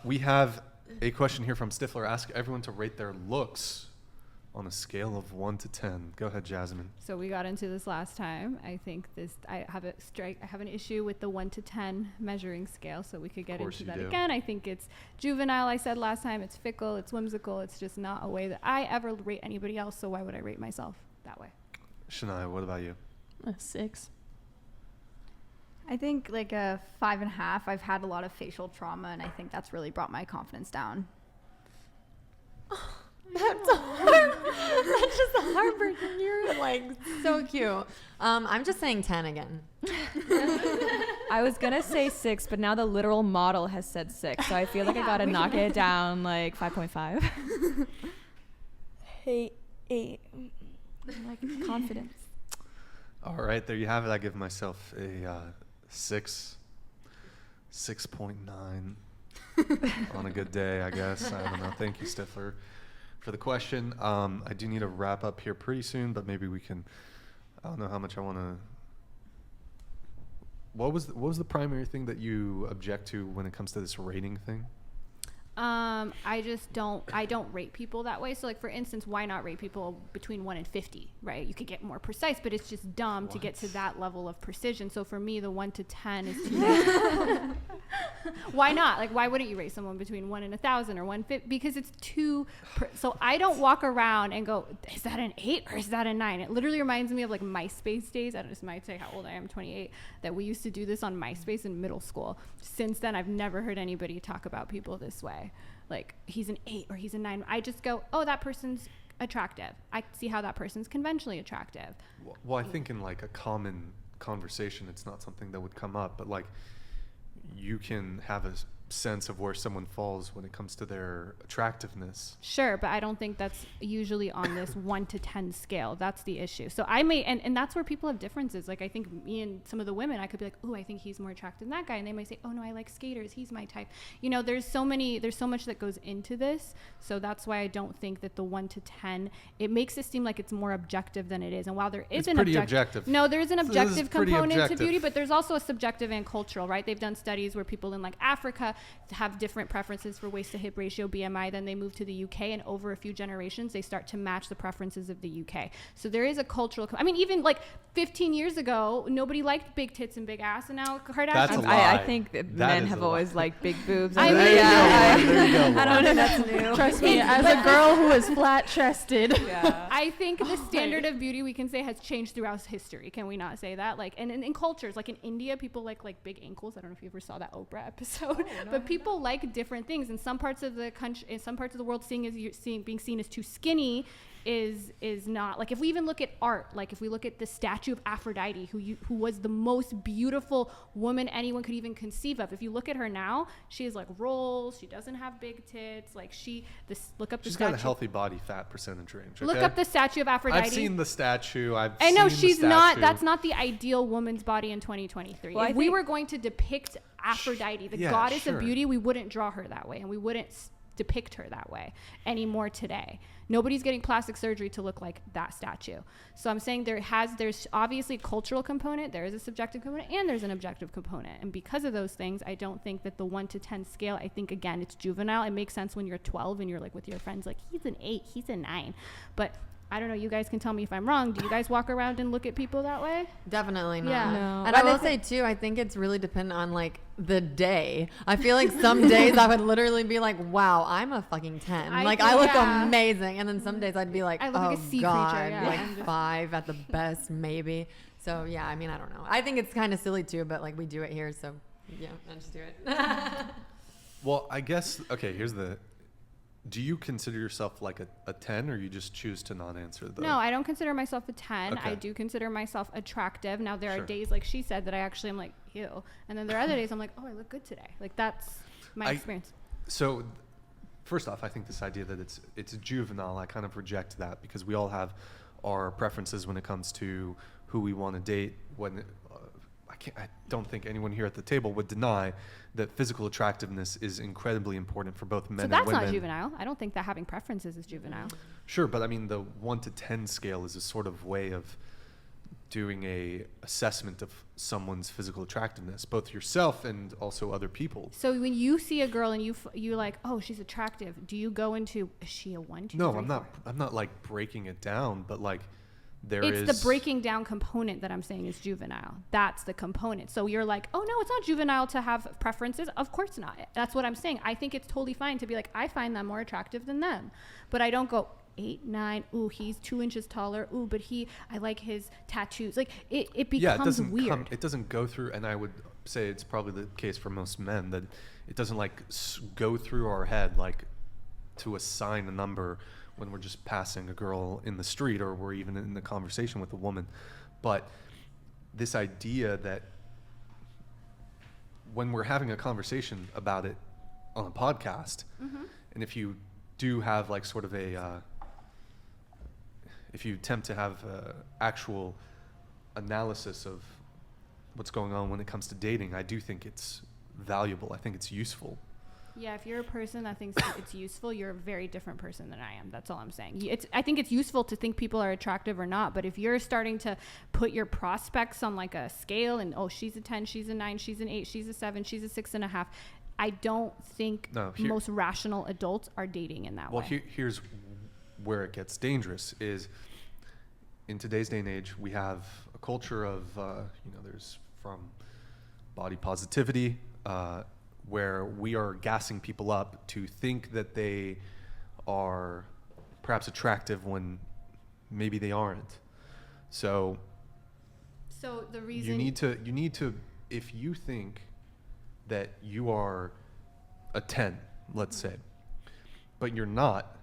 We have a question here from Stifler. Ask everyone to rate their looks on a scale of 1 to 10. Go ahead, Jasmine. So we got into this last time. I think I have an issue with the 1 to 10 measuring scale, so we could get into that again. I think it's juvenile. I said last time it's fickle, it's whimsical. It's just not a way that I ever rate anybody else. So why would I rate myself that way? Shania, what about you? A 6. I think like a 5.5. I've had a lot of facial trauma, and I think that's really brought my confidence down. That's just heartbreaking. You're like so cute. I'm just saying 10 again. I was gonna say 6, but now the literal model has said 6, so I feel like I gotta knock it down like 5.5. Hey, 8. Like confidence. All right, there you have it. I give myself a 6.9 on a good day, I guess. I don't know. Thank you, Stifler, for the question. I do need to wrap up here pretty soon, but maybe we can. I don't know how much I want to. What was the primary thing that you object to when it comes to this rating thing? I don't rate people that way. So like, for instance, why not rate people between 1 and 50, right? You could get more precise, but it's just dumb to get to that level of precision. So for me, the 1 to 10 is too big. Why not? Like, why wouldn't you rate someone between 1 and 1,000 or 150? Because it's too, so I don't walk around and go, is that an 8 or is that a 9? It literally reminds me of like MySpace days. I don't just might say how old I am, 28, that we used to do this on MySpace in middle school. Since then, I've never heard anybody talk about people this way. Like, he's an 8 or he's a 9. I just go, oh, that person's attractive. I see how that person's conventionally attractive. Well, I think in like a common conversation, it's not something that would come up, but like you can have a sense of where someone falls when it comes to their attractiveness. Sure, but I don't think that's usually on this 1 to 10 scale. That's the issue. So I may, and that's where people have differences. Like, I think me and some of the women, I could be like, oh, I think he's more attractive than that guy. And they might say, oh no, I like skaters. He's my type. You know, there's so much that goes into this. So that's why I don't think that the 1 to 10, it makes it seem like it's more objective than it is. And while there is an objective. No, there's an objective component to beauty, but there's also a subjective and cultural, right? They've done studies where people in like Africa have different preferences for waist to hip ratio, BMI. Then they move to the UK, and over a few generations they start to match the preferences of the UK. So there is a cultural even like 15 years ago nobody liked big tits and big ass, and now Kardashians. I think that men have always liked big boobs. I don't know, that's new. Trust me, as a girl who is flat chested. Yeah. I think the standard of beauty, we can say, has changed throughout history. Can we not say that? Like, and in cultures, like in India, people like big ankles. I don't know if you ever saw that Oprah episode, but people like different things. In some parts of the country, in some parts of the world, being seen as too skinny is not, like, if we even look at art, like if we look at the statue of Aphrodite, who was the most beautiful woman anyone could even conceive of. If you look at her now, she has like rolls, she doesn't have big tits, like look up the statue. She's got a healthy body fat percentage range. Okay? Look up the statue of Aphrodite. I've seen the statue. I know she's not, that's not the ideal woman's body in 2023. Well, if we were going to depict Aphrodite, the goddess of beauty, we wouldn't draw her that way, and we wouldn't depict her that way anymore today. Nobody's getting plastic surgery to look like that statue. So I'm saying there's obviously a cultural component, there is a subjective component, and there's an objective component. And because of those things, I don't think that the 1 to 10 scale, I think, again, it's juvenile. It makes sense when you're 12 and you're like with your friends, like, he's an 8, he's a 9. But I don't know, you guys can tell me if I'm wrong. Do you guys walk around and look at people that way? Definitely not. Yeah. No. And I will say too, I think it's really dependent on like the day. I feel like some days I would literally be like, wow, I'm a fucking 10. I look amazing. And then some days I'd be like, I look like a sea God, creature, yeah. like 5 at the best, maybe. So yeah, I mean, I don't know. I think it's kind of silly too, but like we do it here. So yeah, I just do it. Well, I guess, okay, do you consider yourself like a 10, or you just choose to not answer? No, I don't consider myself a 10. Okay. I do consider myself attractive. Now, there are days, like she said, that I actually am like, ew. And then there are other days I'm like, oh, I look good today. Like, that's my experience. So first off, I think this idea that it's juvenile, I kind of reject that, because we all have our preferences when it comes to who we want to date. I don't think anyone here at the table would deny that physical attractiveness is incredibly important for both men and women. So that's not juvenile. I don't think that having preferences is juvenile. Sure, but I mean, the 1 to 10 scale is a sort of way of doing a assessment of someone's physical attractiveness, both yourself and also other people. So when you see a girl and you like, oh, she's attractive, do you go into, is she a 1, 2, No, 3, I'm 4? not like breaking it down, but like It's the breaking down component that I'm saying is juvenile. That's the component. So you're like, oh no, it's not juvenile to have preferences. Of course not. That's what I'm saying. I think it's totally fine to be like, I find them more attractive than them. But I don't go 8, 9, ooh, he's 2 inches taller. Ooh, but I like his tattoos. Like it becomes weird. It doesn't go through, and I would say it's probably the case for most men, that it doesn't like go through our head like to assign a number when we're just passing a girl in the street or we're even in the conversation with a woman. But this idea that when we're having a conversation about it on a podcast, and if you do have like sort of if you attempt to have actual analysis of what's going on when it comes to dating, I do think it's valuable. I think it's useful. Yeah, if you're a person that thinks that it's useful, you're a very different person than I am. That's all I'm saying. I think it's useful to think people are attractive or not, but if you're starting to put your prospects on like a scale and, oh, she's a 10, she's a 9, she's an 8, she's a 7, she's a 6.5, I don't think most rational adults are dating in that way. Well, here's where it gets dangerous is in today's day and age, we have a culture of, there's from body positivity, where we are gassing people up to think that they are perhaps attractive when maybe they aren't. So the reason you need to, if you think that you are a 10, let's say, but you're not,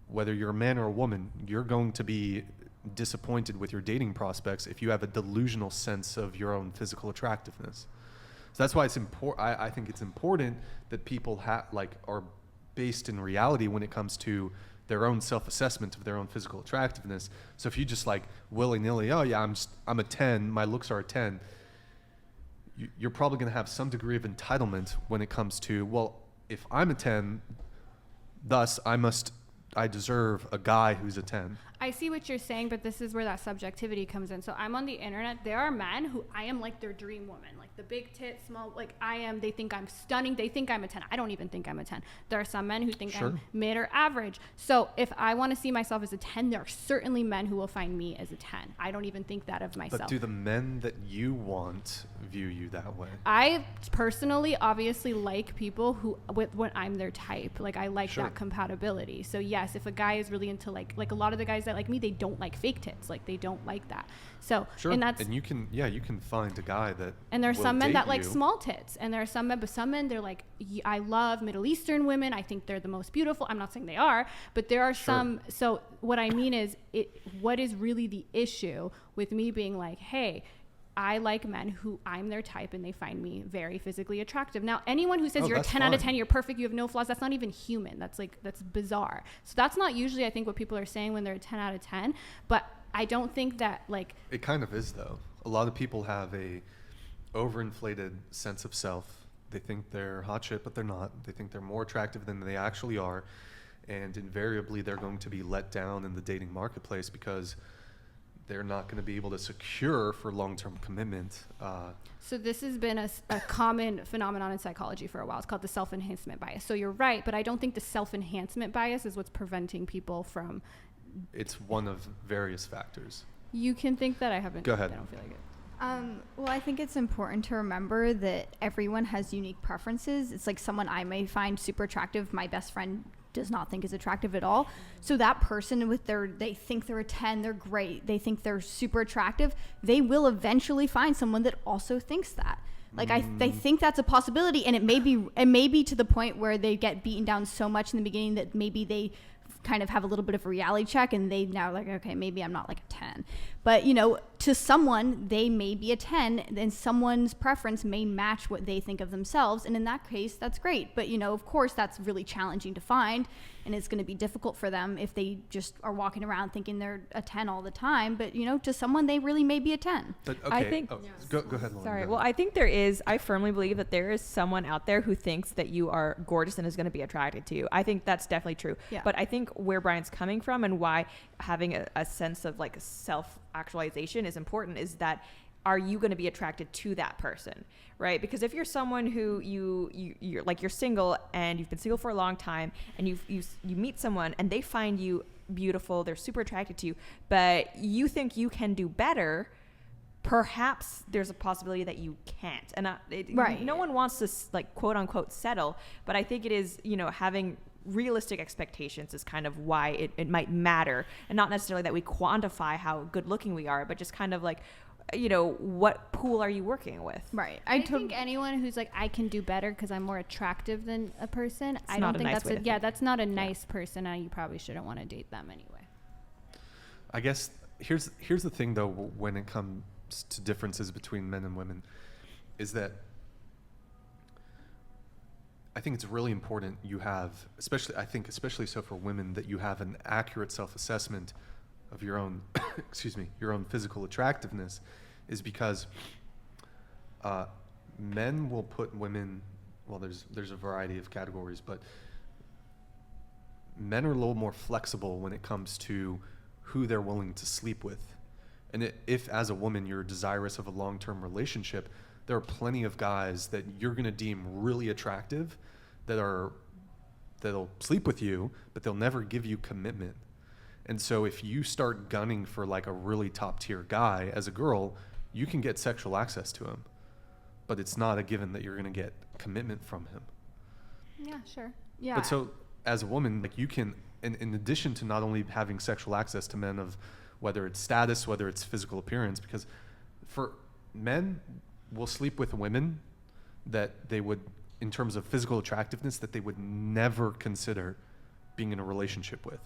whether you're a man or a woman, you're going to be disappointed with your dating prospects if you have a delusional sense of your own physical attractiveness. So that's why it's important. I think it's important that people are based in reality when it comes to their own self-assessment of their own physical attractiveness. So if you just like willy-nilly, oh yeah, I'm a 10, my looks are a 10, you're probably going to have some degree of entitlement when it comes to, well, if I'm a 10, thus I deserve a guy who's a 10. I see what you're saying, but this is where that subjectivity comes in. So I'm on the internet. There are men who I am like their dream woman, like the big tits, small, like I am. They think I'm stunning. They think I'm a 10. I don't even think I'm a 10. There are some men who think I'm mid or average. So if I want to see myself as a 10, there are certainly men who will find me as a 10. I don't even think that of myself. But do the men that you want view you that way? I personally obviously like people when I'm their type. Like I like that compatibility. So yes, if a guy is really into like a lot of the guys that like me, they don't like fake tits. Like they don't like that. So and you can find a guy that. And there are some men that like small tits, and there are some men, but some men they're like, I love Middle Eastern women. I think they're the most beautiful. I'm not saying they are, but there are some. So what I mean is, what is really the issue with me being like, hey, I like men who I'm their type and they find me very physically attractive. Now, anyone who says you're a 10 out of 10, you're perfect, you have no flaws, that's not even human. That's bizarre. So that's not usually, I think, what people are saying when they're a 10 out of 10. But I don't think that like... It kind of is, though. A lot of people have a overinflated sense of self. They think they're hot shit, but they're not. They think they're more attractive than they actually are. And invariably, they're going to be let down in the dating marketplace because they're not going to be able to secure for long-term commitment. So this has been a common phenomenon in psychology for a while. It's called the self-enhancement bias. So you're right, but I don't think the self-enhancement bias is what's preventing people from... It's one of various factors. You can think that. I haven't... Go ahead. I don't feel like it. Well, I think it's important to remember that everyone has unique preferences. It's like someone I may find super attractive, my best friend does not think is attractive at all. So that person they think they're a 10, they're great, they think they're super attractive, they will eventually find someone that also thinks that. Like they think that's a possibility, and it may be to the point where they get beaten down so much in the beginning that maybe they kind of have a little bit of a reality check and they now like, okay, maybe I'm not like a 10. But to someone, they may be a 10, and someone's preference may match what they think of themselves. And in that case, that's great. But, of course, that's really challenging to find. And it's going to be difficult for them if they just are walking around thinking they're a 10 all the time. But, to someone, they really may be a 10. But I think- go ahead, Lauren. Sorry. Go Well, ahead. I think I firmly believe that there is someone out there who thinks that you are gorgeous and is going to be attracted to you. I think that's definitely true. Yeah. But I think where Brian's coming from and why having a sense of like self-actualization is important is that are you going to be attracted to that person, right? Because if you're someone who you're like you're single and you've been single for a long time and you meet someone and they find you beautiful, they're super attracted to you, but you think you can do better, perhaps there's a possibility that you can't. And Right. no one wants to like quote unquote settle, but I think it is, having realistic expectations is kind of why it might matter, and not necessarily that we quantify how good looking we are, but just kind of like, what pool are you working with? Right. I think anyone who's like, I can do better because I'm more attractive than a person, I not don't a think nice that's way to think. that's not a nice person, and you probably shouldn't want to date them anyway. I guess here's the thing though, when it comes to differences between men and women, is that I think it's really important you have, especially so for women, that you have an accurate self-assessment of your own, your own physical attractiveness, is because men will put women, well, there's a variety of categories, but men are a little more flexible when it comes to who they're willing to sleep with. And if as a woman you're desirous of a long-term relationship, there are plenty of guys that you're going to deem really attractive that'll sleep with you, but they'll never give you commitment. And so if you start gunning for like a really top tier guy as a girl, you can get sexual access to him, but it's not a given that you're going to get commitment from him. Yeah, sure. Yeah. But so as a woman, like you can, in addition to not only having sexual access to men of whether it's status, whether it's physical appearance, because for men will sleep with women that they would, in terms of physical attractiveness, that they would never consider being in a relationship with.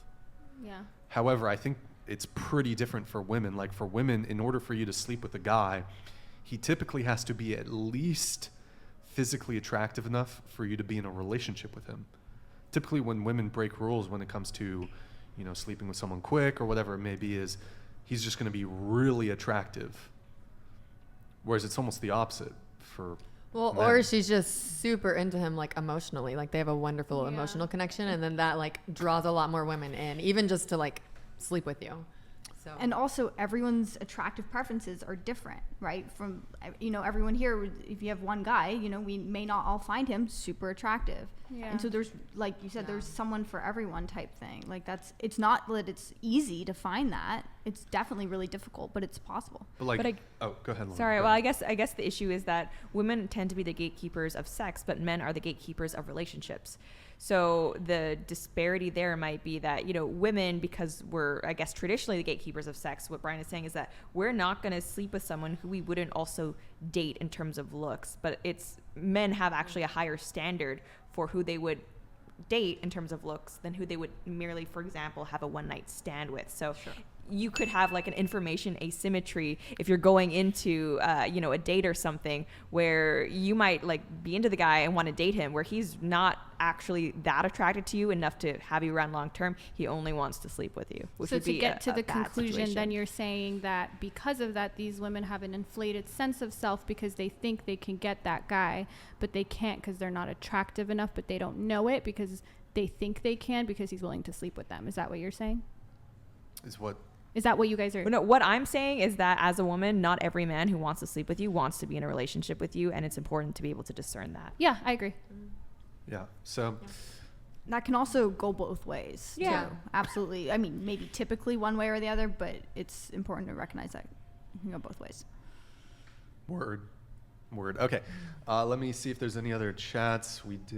Yeah. However, I think it's pretty different for women. Like for women, in order for you to sleep with a guy, he typically has to be at least physically attractive enough for you to be in a relationship with him. Typically when women break rules when it comes to, sleeping with someone quick or whatever it may be, is he's just going to be really attractive. Whereas it's almost the opposite for Well, men. or she's just super into him, like emotionally, like they have a wonderful emotional connection, and then that like draws a lot more women in, even just to like sleep with you. So And also, everyone's attractive preferences are different, right? From, everyone here, if you have one guy, we may not all find him super attractive. Yeah. And so there's, like you said, there's someone for everyone type thing. Like it's not that it's easy to find that. It's definitely really difficult, but it's possible. But But go ahead, Lauren. Sorry, Go well, ahead. I guess the issue is that women tend to be the gatekeepers of sex, but men are the gatekeepers of relationships. So the disparity there might be that, women, because we're, I guess, traditionally the gatekeepers of sex, what Brian is saying is that we're not going to sleep with someone who we wouldn't also date in terms of looks, but men have actually a higher standard for who they would date in terms of looks than who they would merely, for example, have a one night stand with. So you could have like an information asymmetry if you're going into a date or something where you might like be into the guy and want to date him, where he's not actually that attracted to you enough to have you around long term. He only wants to sleep with you, which So would to be get to a the bad conclusion, situation. then you're saying that because of that, these women have an inflated sense of self because they think they can get that guy, but they can't because they're not attractive enough, but they don't know it because they think they can because he's willing to sleep with them. Is that what you're saying? Is that what you guys are? Well, no, what I'm saying is that as a woman, not every man who wants to sleep with you wants to be in a relationship with you, and it's important to be able to discern that. Yeah, I agree. Yeah. So That can also go both ways. Yeah. Too. Absolutely. I mean, maybe typically one way or the other, but it's important to recognize that it can go both ways. word. Okay. Let me see if there's any other chats. We did.